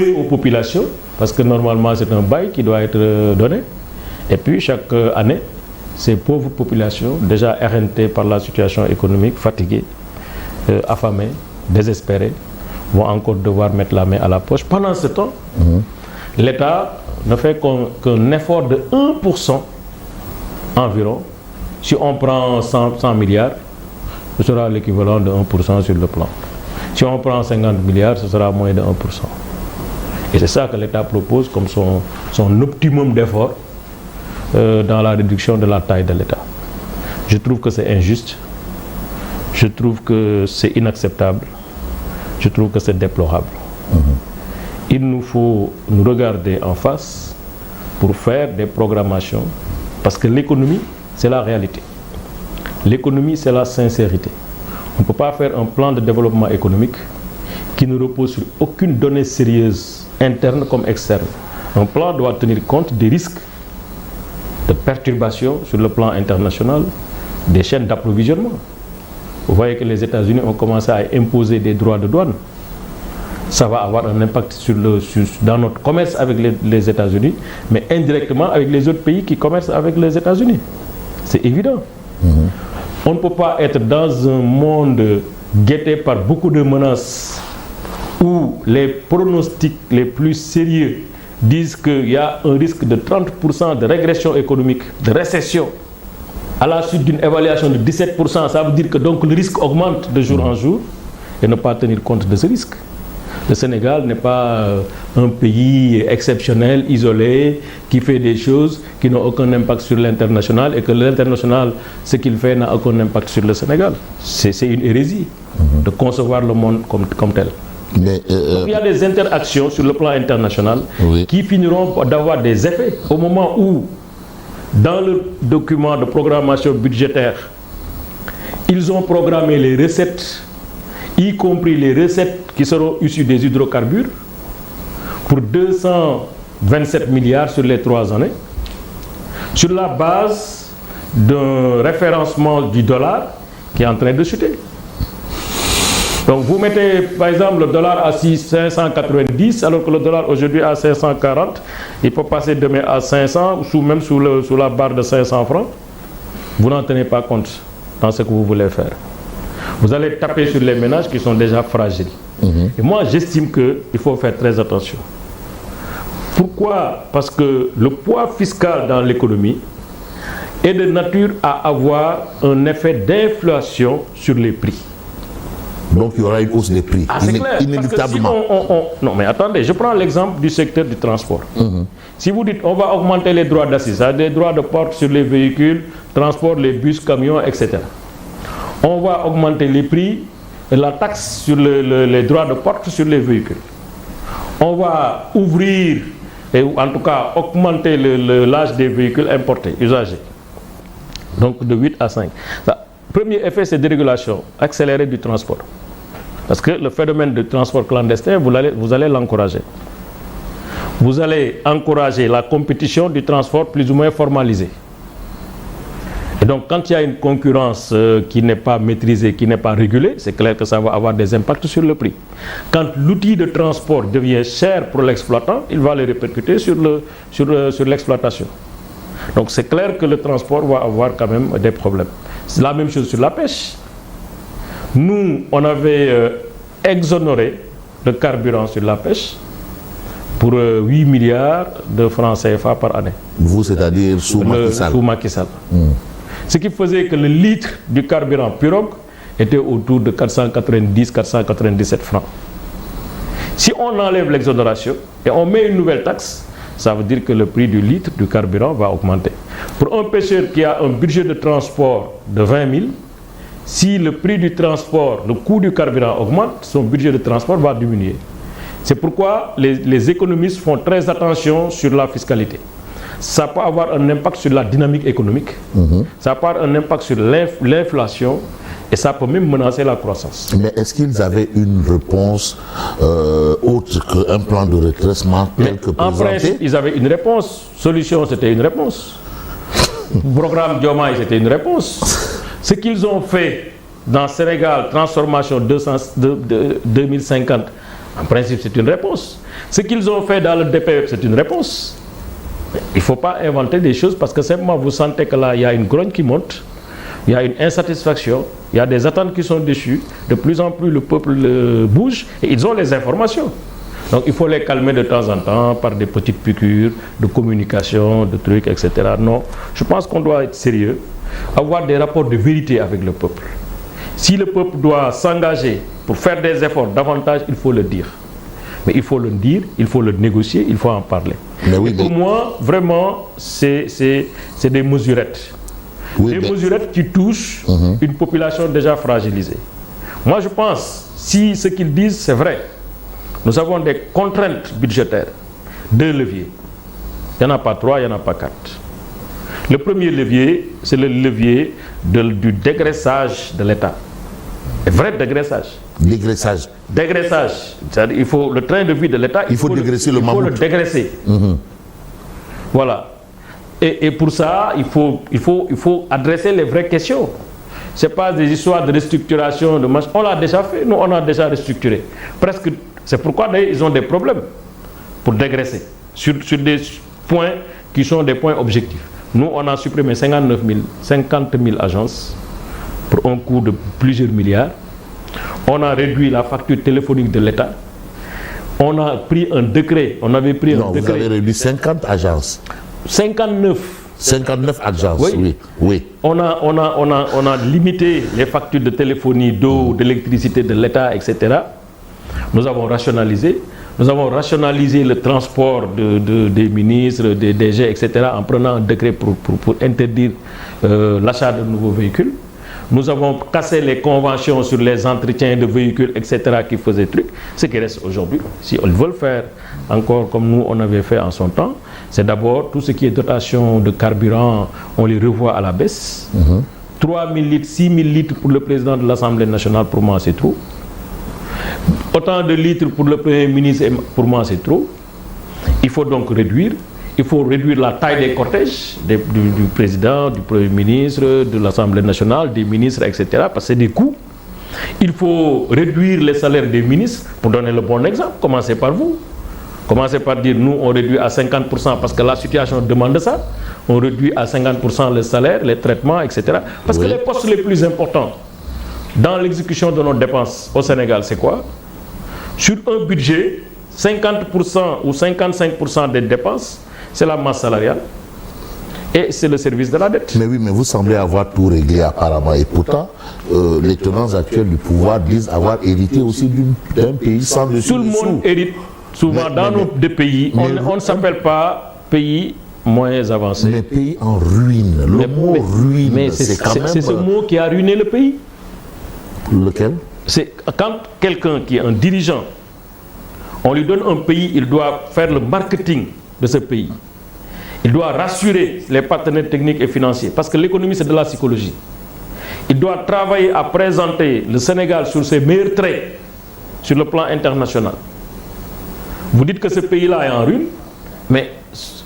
loué aux populations, parce que normalement c'est un bail qui doit être donné. Et puis chaque année, ces pauvres populations, déjà éreintées par la situation économique, fatiguées, affamées, désespérées, vont encore devoir mettre la main à la poche. Pendant ce temps, l'État ne fait qu'un effort de 1% environ. Si on prend 100 milliards, ce sera l'équivalent de 1% sur le plan. Si on prend 50 milliards, ce sera moins de 1%. Et c'est ça que l'État propose comme son optimum d'effort dans la réduction de la taille de l'État. Je trouve que c'est injuste, je trouve que c'est inacceptable, je trouve que c'est déplorable. Il nous faut nous regarder en face pour faire des programmations, parce que l'économie, c'est la réalité. L'économie, c'est la sincérité. On ne peut pas faire un plan de développement économique qui ne repose sur aucune donnée sérieuse, interne comme externe. Un plan doit tenir compte des risques de perturbations sur le plan international des chaînes d'approvisionnement. Vous voyez que les États-Unis ont commencé à imposer des droits de douane. Ça va avoir un impact dans notre commerce avec les États-Unis, mais indirectement avec les autres pays qui commercent avec les États-Unis. C'est évident. On ne peut pas être dans un monde guetté par beaucoup de menaces où les pronostics les plus sérieux disent qu'il y a un risque de 30% de régression économique, de récession, à la suite d'une évaluation de 17%. Ça veut dire que donc le risque augmente de jour en jour et ne pas tenir compte de ce risque. Le Sénégal n'est pas un pays exceptionnel, isolé, qui fait des choses qui n'ont aucun impact sur l'international et que l'international, ce qu'il fait, n'a aucun impact sur le Sénégal. C'est une hérésie de concevoir le monde comme tel. Donc, il y a des interactions sur le plan international qui finiront d'avoir des effets au moment où, dans le document de programmation budgétaire, ils ont programmé les recettes, y compris les recettes qui seront issues des hydrocarbures, pour 227 milliards sur les 3 années, sur la base d'un référencement du dollar qui est en train de chuter. Donc vous mettez par exemple le dollar à 590 alors que le dollar aujourd'hui est à 540, il peut passer demain à 500 ou même sous la barre de 500 francs. Vous n'en tenez pas compte dans ce que vous voulez faire. Vous allez taper sur les ménages qui sont déjà fragiles. Et moi j'estime qu'il faut faire très attention. Pourquoi? Parce que le poids fiscal dans l'économie est de nature à avoir un effet d'inflation sur les prix. Donc il y aura une hausse des prix, c'est clair, inéluctablement. Parce que si non mais attendez, je prends l'exemple du secteur du transport. Si vous dites on va augmenter les droits d'assises, des droits de porte sur les véhicules, transport, les bus, camions, etc. On va augmenter les prix, la taxe sur les droits de porte sur les véhicules. On va ouvrir, et en tout cas augmenter l'âge des véhicules importés, usagés. Donc de 8 à 5. Premier effet, c'est dérégulation accélérée du transport. Parce que le phénomène de transport clandestin, vous allez l'encourager. Vous allez encourager la compétition du transport plus ou moins formalisé. Et donc quand il y a une concurrence qui n'est pas maîtrisée, qui n'est pas régulée, c'est clair que ça va avoir des impacts sur le prix. Quand l'outil de transport devient cher pour l'exploitant, il va les répercuter sur l'exploitation. Donc c'est clair que le transport va avoir quand même des problèmes. C'est la même chose sur la pêche. Nous, on avait exonéré le carburant sur la pêche pour 8 milliards de francs CFA par année. Vous, c'est-à-dire sous Macky Sall. Sous Macky Sall. Ce qui faisait que le litre du carburant pirogue était autour de 490-497 francs. Si on enlève l'exonération et on met une nouvelle taxe, ça veut dire que le prix du litre du carburant va augmenter. Pour un pêcheur qui a un budget de transport de 20 000, si le prix du transport, le coût du carburant augmente, son budget de transport va diminuer. C'est pourquoi les économistes font très attention sur la fiscalité. Ça peut avoir un impact sur la dynamique économique, ça peut avoir un impact sur l'inflation et ça peut même menacer la croissance. Mais est-ce qu'ils avaient une réponse autre qu'un plan de redressement tel que présenté? En principe, ils avaient une réponse. Solution, c'était une réponse. Programme Diomaye, c'était une réponse. Ce qu'ils ont fait dans Sénégal, transformation 2050, En principe, c'est une réponse. Ce qu'ils ont fait dans le DPE, c'est une réponse. Il ne faut pas inventer des choses parce que simplement vous sentez que là, il y a une grogne qui monte, il y a une insatisfaction, il y a des attentes qui sont déchues. De plus en plus, le peuple bouge et ils ont les informations. Donc il faut les calmer de temps en temps par des petites piqûres de communication, de trucs, etc. Non, je pense qu'on doit être sérieux, avoir des rapports de vérité avec le peuple. Si le peuple doit s'engager pour faire des efforts davantage, il faut le dire. Mais il faut le dire, il faut le négocier, il faut en parler. Mais oui, pour moi, vraiment, c'est des mesurettes. Oui, des mesurettes qui touchent une population déjà fragilisée. Moi, je pense, si ce qu'ils disent, c'est vrai, nous avons des contraintes budgétaires, 2 leviers. Il n'y en a pas 3, il n'y en a pas 4. Le premier levier, c'est le levier du dégraissage de l'État. Un vrai dégraissage. Dégraissage. Dégraissage. C'est-à-dire il faut le train de vie de l'État. Il faut dégraisser le mammouth. Il faut le dégraisser. Voilà. Et pour ça, il faut adresser les vraies questions. Ce n'est pas des histoires de restructuration, de machin. On l'a déjà fait, nous on a déjà restructuré. Presque. C'est pourquoi d'ailleurs ils ont des problèmes pour dégraisser sur des points qui sont des points objectifs. Nous, on a supprimé 50 000 agences pour un coût de plusieurs milliards. On a réduit la facture téléphonique de l'État. On a pris un décret. On avait pris un décret. Vous avez réduit 50 agences. 59. 59 agences, oui. On a limité les factures de téléphonie, d'eau, d'électricité de l'État, etc. Nous avons rationalisé. Nous avons rationalisé le transport des ministres, des DG, etc. en prenant un décret pour interdire l'achat de nouveaux véhicules. Nous avons cassé les conventions sur les entretiens de véhicules, etc. qui faisaient truc. Ce qui reste aujourd'hui, si on veut le faire encore comme nous on avait fait en son temps, c'est d'abord tout ce qui est dotation de carburant, on les revoit à la baisse. 3 000 litres, 6 000 litres pour le président de l'Assemblée nationale, pour moi c'est trop. Autant de litres pour le Premier ministre, pour moi c'est trop. Il faut donc réduire. Il faut réduire la taille des cortèges du président, du Premier ministre, de l'Assemblée nationale, des ministres, etc. Parce que c'est des coûts. Il faut réduire les salaires des ministres. Pour donner le bon exemple, commencez par vous. Commencez par dire, nous on réduit à 50% parce que la situation demande ça. On réduit à 50% les salaires, les traitements, etc. Parce que les postes les plus importants dans l'exécution de nos dépenses au Sénégal, c'est quoi? Sur un budget, 50% ou 55% des dépenses, c'est la masse salariale et c'est le service de la dette. Mais oui, mais vous semblez avoir tout réglé apparemment. Et pourtant, les tenants actuels du pouvoir disent avoir hérité aussi d'un pays sans dessus. Tout le monde hérite. Souvent, dans nos deux pays, on ne s'appelle pas pays moins avancés. Mais pays en ruine. Le mot ruine, mais c'est ce mot qui a ruiné le pays. Lequel? C'est quand quelqu'un qui est un dirigeant, on lui donne un pays, il doit faire le marketing de ce pays. Il doit rassurer les partenaires techniques et financiers, parce que l'économie c'est de la psychologie. Il doit travailler à présenter le Sénégal sur ses meilleurs traits sur le plan international. Vous dites que ce pays-là est en ruine, mais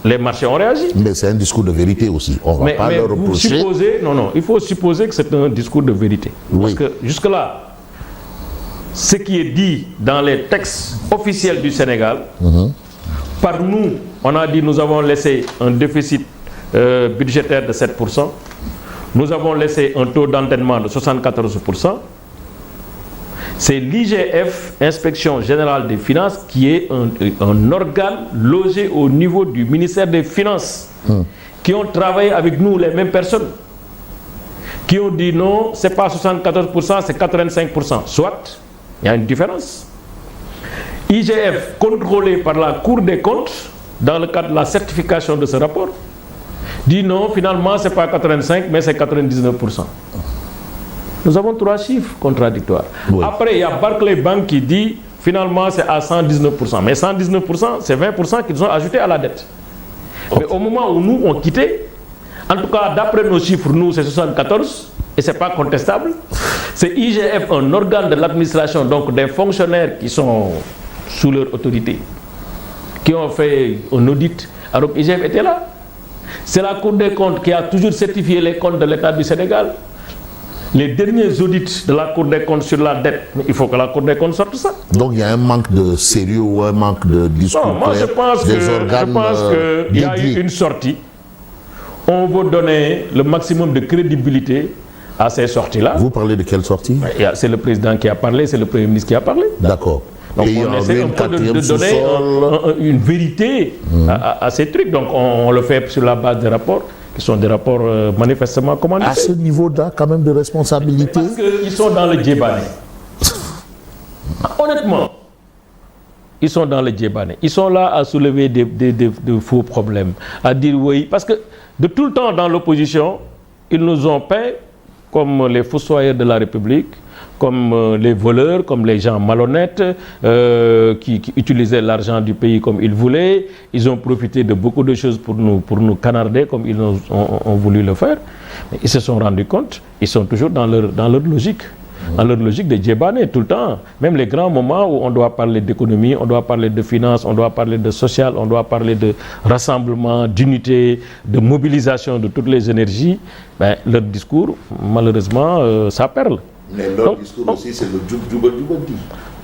les marchés ont réagi. Mais c'est un discours de vérité aussi. On va pas leur reprocher. Non, il faut supposer que c'est un discours de vérité. Parce que jusque-là, ce qui est dit dans les textes officiels du Sénégal, par nous, on a dit nous avons laissé un déficit budgétaire de 7%, nous avons laissé un taux d'endettement de 74%. C'est l'IGF, Inspection Générale des Finances, qui est un organe logé au niveau du ministère des Finances, qui ont travaillé avec nous, les mêmes personnes, qui ont dit non, ce n'est pas 74%, c'est 85%. Soit, il y a une différence. IGF, contrôlé par la Cour des comptes, dans le cadre de la certification de ce rapport, dit non, finalement, ce n'est pas 85%, mais c'est 99%. Nous avons 3 chiffres contradictoires. Oui. Après, il y a Barclays Bank qui dit finalement c'est à 119%. Mais 119%, c'est 20% qu'ils ont ajouté à la dette. Mais au moment où nous on quitté, en tout cas d'après nos chiffres, nous c'est 74, et ce n'est pas contestable. C'est IGF, un organe de l'administration, donc des fonctionnaires qui sont sous leur autorité, qui ont fait un audit. Alors IGF était là. C'est la Cour des comptes qui a toujours certifié les comptes de l'État du Sénégal. Les derniers audits de la Cour des comptes sur la dette, il faut que la Cour des comptes sorte ça. Donc il y a un manque de sérieux ou un manque de discours. Non, moi je pense qu'il y a eu une sortie. On veut donner le maximum de crédibilité à ces sorties-là. Vous parlez de quelle sortie? C'est le président qui a parlé, c'est le Premier ministre qui a parlé. D'accord. Donc on essaie un peu de donner une vérité à ces trucs. Donc on le fait sur la base des rapports, qui sont des rapports manifestement commandés. À ce niveau-là, quand même de responsabilité. Parce qu'ils sont dans le djebane. Honnêtement, ils sont dans le djebane. Ils sont là à soulever de faux problèmes, à dire oui. Parce que de tout le temps dans l'opposition, ils nous ont peint comme les fossoyeurs de la République, comme les voleurs, comme les gens malhonnêtes qui utilisaient l'argent du pays comme ils voulaient. Ils ont profité de beaucoup de choses pour nous canarder comme ils ont voulu le faire. Mais ils se sont rendus compte, ils sont toujours dans leur logique. Dans leur logique de djebane tout le temps. Même les grands moments où on doit parler d'économie, on doit parler de finances, on doit parler de social, on doit parler de rassemblement, d'unité, de mobilisation de toutes les énergies, ben, leur discours, malheureusement, ça perle. Mais leur discours aussi, c'est le djoub-djoub-djoub-djoub.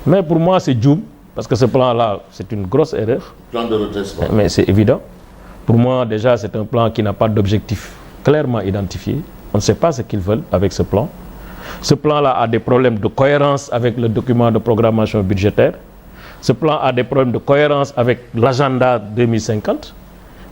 Mais pour moi, c'est djoub, parce que ce plan-là, c'est une grosse erreur. Plan de redressement. Mais c'est évident. Pour moi, déjà, c'est un plan qui n'a pas d'objectif clairement identifié. On ne sait pas ce qu'ils veulent avec ce plan. Ce plan-là a des problèmes de cohérence avec le document de programmation budgétaire. Ce plan a des problèmes de cohérence avec l'agenda 2050.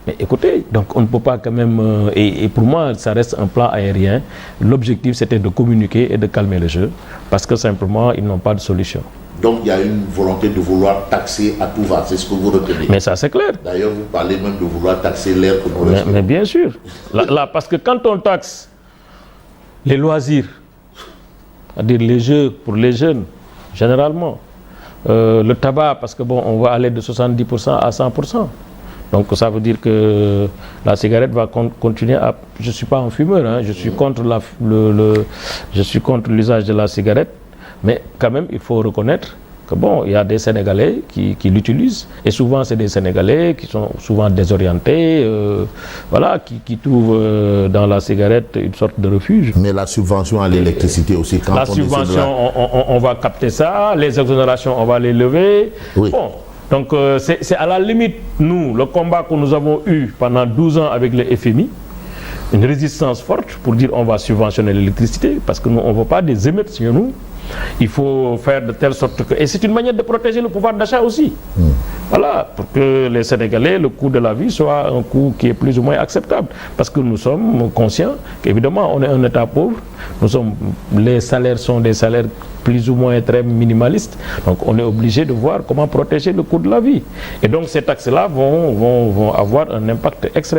Mais écoutez, donc on ne peut pas quand même... Et pour moi, ça reste un plan aérien. L'objectif, c'était de communiquer et de calmer le jeu. Parce que simplement, ils n'ont pas de solution. Donc il y a une volonté de vouloir taxer à tout va, c'est ce que vous retenez. Mais ça, c'est clair. D'ailleurs, vous parlez même de vouloir taxer l'air que nous respirons. Mais bien sûr. Là, parce que quand on taxe les loisirs, c'est-à-dire les jeux pour les jeunes, généralement, le tabac, parce que bon, on va aller de 70% à 100%. Donc ça veut dire que la cigarette va continuer à... Je ne suis pas un fumeur, hein, je suis contre l'usage de la cigarette, mais quand même, il faut reconnaître que bon, il y a des Sénégalais qui l'utilisent, et souvent c'est des Sénégalais qui sont souvent désorientés, voilà, qui trouvent dans la cigarette une sorte de refuge. Mais la subvention à l'électricité aussi, quand la subvention, on va capter ça, les exonérations, on va les lever. Oui. Bon, donc c'est à la limite, nous, le combat que nous avons eu pendant 12 ans avec le FMI, une résistance forte pour dire on va subventionner l'électricité, parce que nous, on ne veut pas des émeutes chez nous. Il faut faire de telle sorte que... Et c'est une manière de protéger le pouvoir d'achat aussi. Voilà, pour que les Sénégalais, le coût de la vie soit un coût qui est plus ou moins acceptable. Parce que nous sommes conscients qu'évidemment, on est un État pauvre. Les salaires sont des salaires plus ou moins très minimalistes. Donc on est obligé de voir comment protéger le coût de la vie. Et donc ces taxes-là vont avoir un impact extrêmement